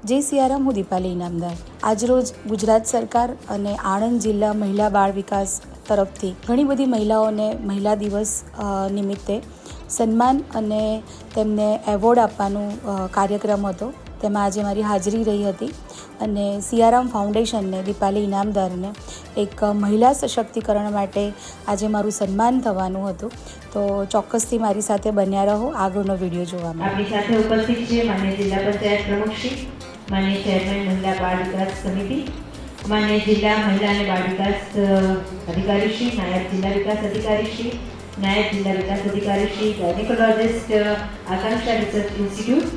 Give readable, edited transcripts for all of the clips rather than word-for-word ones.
જય સિયારામ, હું દીપાલી ઇનામદાર. આજરોજ ગુજરાત સરકાર અને આણંદ જિલ્લા મહિલા બાળ વિકાસ તરફથી ઘણી બધી મહિલાઓને મહિલા દિવસ નિમિત્તે સન્માન અને તેમને એવોર્ડ આપવાનો કાર્યક્રમ હતો. તેમાં આજે મારી હાજરી રહી હતી અને સિયારામ ફાઉન્ડેશનને, દીપાલી ઇનામદારને એક મહિલા સશક્તિકરણ માટે આજે મારું સન્માન થવાનું હતું. તો ચોક્કસથી મારી સાથે બન્યા રહો આગળનો વિડીયો જોવામાં. આપણી સાથે ઉપસ્થિત છે માન્ય જિલ્લા પંચાયત પ્રમુખશ્રી, માન્ય ચેરમેન મહિલા બાળ વિકાસ સમિતિ, માન્ય જિલ્લા મહિલા અને બાળ વિકાસ અધિકારીશ્રી, નાયબ જિલ્લા વિકાસ અધિકારીશ્રી, નાયબ જિલ્લા વિકાસ અધિકારીશ્રી, ગાયનેકોલોજિસ્ટ આકાંક્ષા રિસર્ચ ઇન્સ્ટિટ્યૂટ,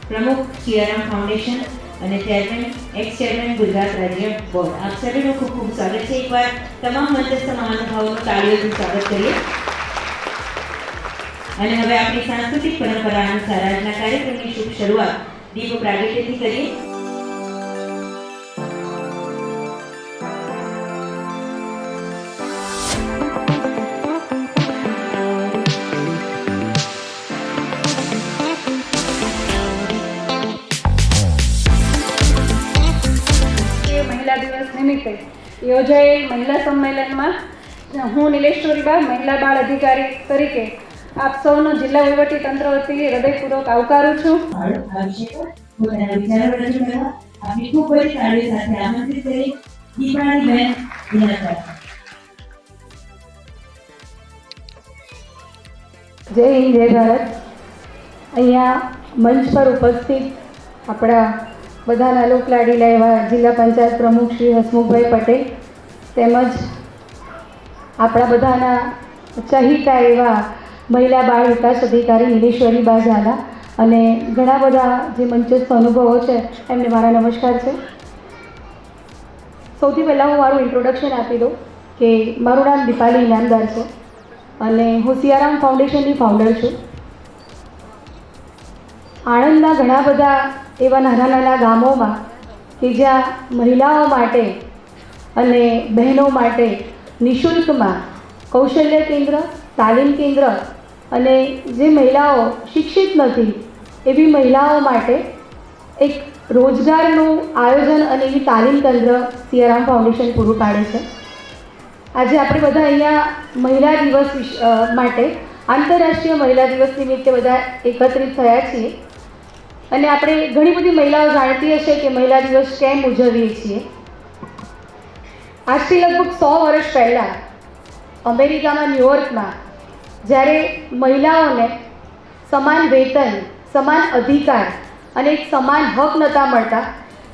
પ્રમુખ સિયારામ ફાઉન્ડેશન અને ચેરમેન એક્સ ચેરમેન ગુજરાત રાજ્ય બોર્ડ. આપ સર્વેનું ખૂબ ખૂબ સ્વાગત છે. એકવાર તમામ મંચસ્થ મહાનુભાવોનું તાળીઓથી સ્વાગત કરીએ. અને હવે આપણી સાંસ્કૃતિક પરંપરા અનુસાર આજના કાર્યક્રમની શુભ શરૂઆત દીપ પ્રાગટ્યથી કરીએ. મહિલા દિવસ નિમિત્તે યોજાયેલ મહિલા સંમેલનમાં હું નિલેશ ચોરીબા, મહિલા બાળ અધિકારી તરીકે આપ સૌનો જિલ્લા વહીવટી તંત્ર વતી હૃદયપૂર્વક આવકારું છું. જય હિન્દ, જય ભારત. અહીંયા મંચ પર ઉપસ્થિત આપણા બધાના લોકલાડીલા એવા જિલ્લા પંચાયત પ્રમુખ શ્રી હસમુખભાઈ પટેલ તેમજ આપણા બધાના ચહિતા એવા મહિલા બાળ વિકાસ અધિકારી નિલેશ્વરી બા ઝાલા અને ઘણા બધા જે મંચસ્થ અનુભવો છે એમને મારા નમસ્કાર છે. સૌથી પહેલાં હું મારું ઇન્ટ્રોડક્શન આપી દઉં કે મારું નામ દીપાલી ઇનામદાર છે અને હું સિયારામ ફાઉન્ડેશનની ફાઉન્ડર છું. આણંદના ઘણા બધા એવા નાના નાના ગામોમાં કે જ્યાં મહિલાઓ માટે અને બહેનો માટે નિઃશુલ્કમાં કૌશલ્ય કેન્દ્ર, તાલીમ કેન્દ્ર અને જે મહિલાઓ શિક્ષિત નથી એવી મહિલાઓ માટે એક રોજગારનું આયોજન અને એવી તાલીમ કેન્દ્ર સિયારામ ફાઉન્ડેશન પૂરું પાડે છે. આજે આપણે બધા અહીંયા મહિલા દિવસ માટે આંતરરાષ્ટ્રીય મહિલા દિવસ નિમિત્તે બધા એકત્રિત થયા છીએ અને આપણે ઘણી બધી મહિલાઓ જાણતી હશે કે મહિલા દિવસ કેમ ઉજવીએ છીએ. આજથી લગભગ 100 વર્ષ પહેલાં અમેરિકામાં, ન્યુયોર્કમાં જ્યારે મહિલાઓને સમાન વેતન, સમાન અધિકાર અને એક સમાન હક નહોતા મળતા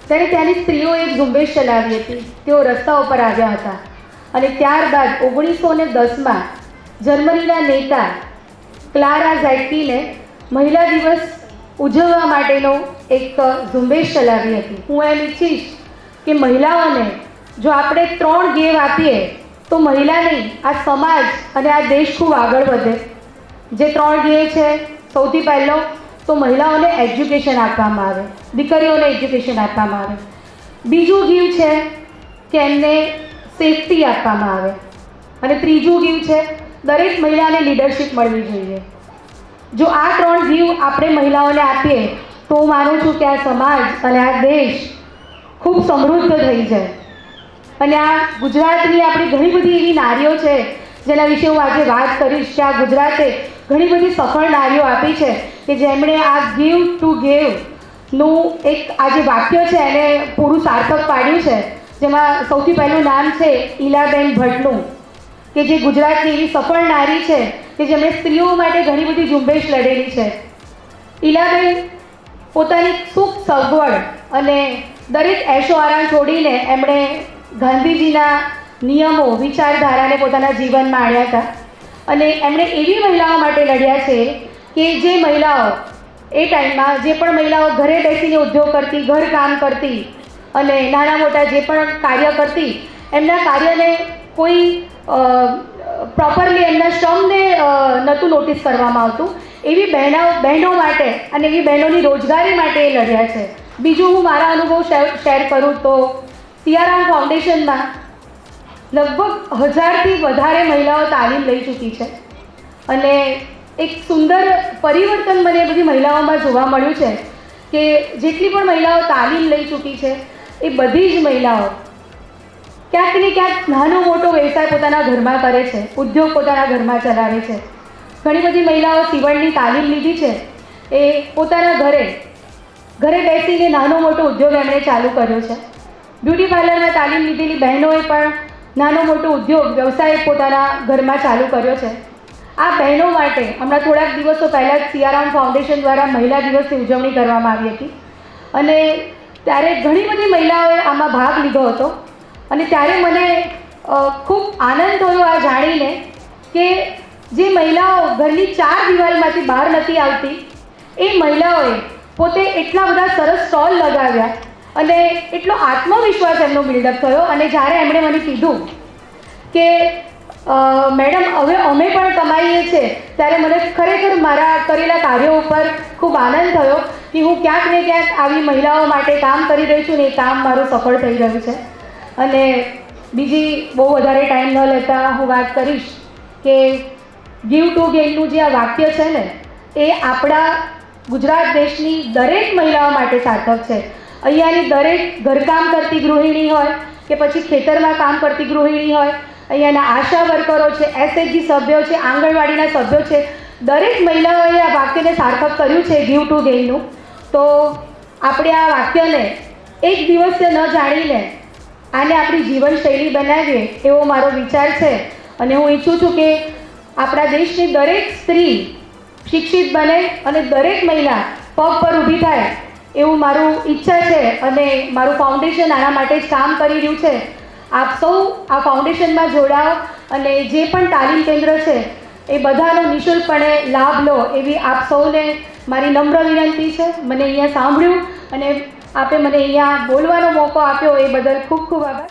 ત્યારે ત્યાંની સ્ત્રીઓએ એક ઝુંબેશ ચલાવી હતી. તેઓ રસ્તા ઉપર આવ્યા હતા અને ત્યારબાદ 1910માં જર્મનીના નેતા ક્લારા ઝેટકીને મહિલા દિવસ ઉજવવા માટેનો એક ઝુંબેશ ચલાવી હતી. હું એમ ઈચ્છીશ કે મહિલાઓને જો આપણે 3 ગેવ આપીએ તો મહિલા નહીં, આ સમાજ અને આ દેશ ખૂબ આગળ વધે. જે 3 ગેવ છે, સૌથી પહેલો તો મહિલાઓને એજ્યુકેશન આપવામાં આવે, દીકરીઓને એજ્યુકેશન આપવામાં આવે. બીજું ગીવ છે કે એમને સેફટી આપવામાં આવે અને ત્રીજું ગીવ છે દરેક મહિલાને લીડરશિપ મળવી જોઈએ. જો આ 3 ગીવ આપણે મહિલાઓને આપીએ તો હું માનું છું કે આ સમાજ અને આ દેશ ખૂબ સમૃદ્ધ થઈ જાય. અને આ ગુજરાતની આપણી ઘણી બધી એવી નારીઓ છે જેના વિશે હું આજે વાત કરીશ કે આ ગુજરાતે ઘણી બધી સફળ નારીઓ આપી છે કે જેમણે આ ગીવ ટુ ગેવનું એક આ જે વાક્ય છે એને પૂરું સાર્થક પાડ્યું છે. જેમાં સૌથી પહેલું નામ છે ઈલાબેન ભટ્ટનું કે જે ગુજરાતની એવી સફળ નારી છે કે જેમણે સ્ત્રીઓ માટે ઘણી બધી ઝુંબેશ લડેલી છે. ઈલાબેન પોતાની સુખ સગવડ અને દરેક એશો આરામ છોડીને એમણે ગાંધીજીના નિયમો, વિચારધારાને પોતાના જીવનમાં આણ્યા હતા અને એમણે એવી મહિલાઓ માટે લડ્યા છે કે જે મહિલાઓ એ ટાઈમમાં જે પણ મહિલાઓ ઘરે બેસીને ઉદ્યોગ કરતી, ઘરકામ કરતી અને નાના મોટા જે પણ કાર્ય કરતી, એમના કાર્યને કોઈ પ્રોપરલી એમના શ્રમને નહોતું નોટિસ કરવામાં આવતું. એવી બહેનો માટે અને એવી બહેનોની રોજગારી માટે એ લડ્યા છે. બીજું હું મારા અનુભવ શેર કરું તો સિયારામ ફાઉન્ડેશનમાં લગભગ 1000થી વધારે મહિલાઓ તાલીમ લઈ ચૂકી છે અને એક સુંદર પરિવર્તન મને બધી મહિલાઓમાં જોવા મળ્યું છે કે જેટલી પણ મહિલાઓ તાલીમ લઈ ચૂકી છે એ બધી જ મહિલાઓ ક્યાંક ને ક્યાંક નાનો મોટો વ્યવસાય પોતાના ઘરમાં કરે છે, ઉદ્યોગ પોતાના ઘરમાં ચલાવે છે. ઘણી બધી મહિલાઓ સીવણની તાલીમ લીધી છે, એ પોતાના ઘરે બેસીને નાનો મોટો ઉદ્યોગ એમણે ચાલુ કર્યો છે. બ્યુટી પાર્લરમાં તાલીમ લીધેલી બહેનોએ પણ નાનો મોટો ઉદ્યોગ વ્યવસાય પોતાના ઘરમાં ચાલુ કર્યો છે. આ બહેનો માટે હમણાં થોડાક દિવસો પહેલાં જ સિયારામ ફાઉન્ડેશન દ્વારા મહિલા દિવસની ઉજવણી કરવામાં આવી હતી અને ત્યારે ઘણી બધી મહિલાઓએ આમાં ભાગ લીધો હતો અને ત્યારે મને ખૂબ આનંદ થયો આ જાણીને કે જે મહિલાઓ ઘરની 4 દિવાલમાંથી બહાર નથી આવતી એ મહિલાઓએ પોતે એટલા બધા સરસ સ્ટોલ લગાવ્યા અને એટલો આત્મવિશ્વાસ એમનો બિલ્ડઅપ થયો. અને જ્યારે એમણે મને કીધું કે મેડમ હવે અમે પણ કમાઈએ છીએ, ત્યારે મને ખરેખર મારા કરેલા કાર્યો ઉપર ખૂબ આનંદ થયો કે હું ક્યાંક ને ક્યાંક આવી મહિલાઓ માટે કામ કરી રહી છું ને એ કામ મારું સફળ થઈ રહ્યું છે. અને બીજી બહુ વધારે ટાઈમ ન લેતા હું વાત કરીશ કે ગીવ ટુ ગેઇનનું જે આ વાક્ય છે ને એ આપણા ગુજરાત દેશની દરેક મહિલાઓ માટે સાર્થક છે. અહીંયાની દરેક ઘરકામ કરતી ગૃહિણી હોય કે પછી ખેતરમાં કામ કરતી ગૃહિણી હોય, અહીંયાના આશા વર્કરો છે, SHG સભ્યો છે, આંગણવાડીના સભ્યો છે, દરેક મહિલાઓએ આ વાક્યને સાર્થક કર્યું છે ગીવ ટુ ગેઇનનું. તો આપણે આ વાક્યને એક દિવસે ન જાણીને આને આપણી જીવનશૈલી બનાવીએ એવો મારો વિચાર છે. અને હું ઈચ્છું છું કે આપણા દેશની દરેક સ્ત્રી શિક્ષિત બને અને દરેક મહિલા પગ પર ઊભી થાય એવું મારું ઈચ્છા છે અને મારું ફાઉન્ડેશન આના માટે જ કામ કરી રહ્યું છે. આપ સૌ આ ફાઉન્ડેશનમાં જોડાઓ અને જે પણ તાલીમ કેન્દ્ર છે એ બધાનો નિઃશુલ્કપણે લાભ લો એવી આપ સૌને મારી નમ્ર વિનંતી છે. મને અહીંયા સાંભળ્યું અને આપે મને અહીંયા બોલવાનો મોકો આપ્યો એ બદલ ખૂબ ખૂબ આભાર.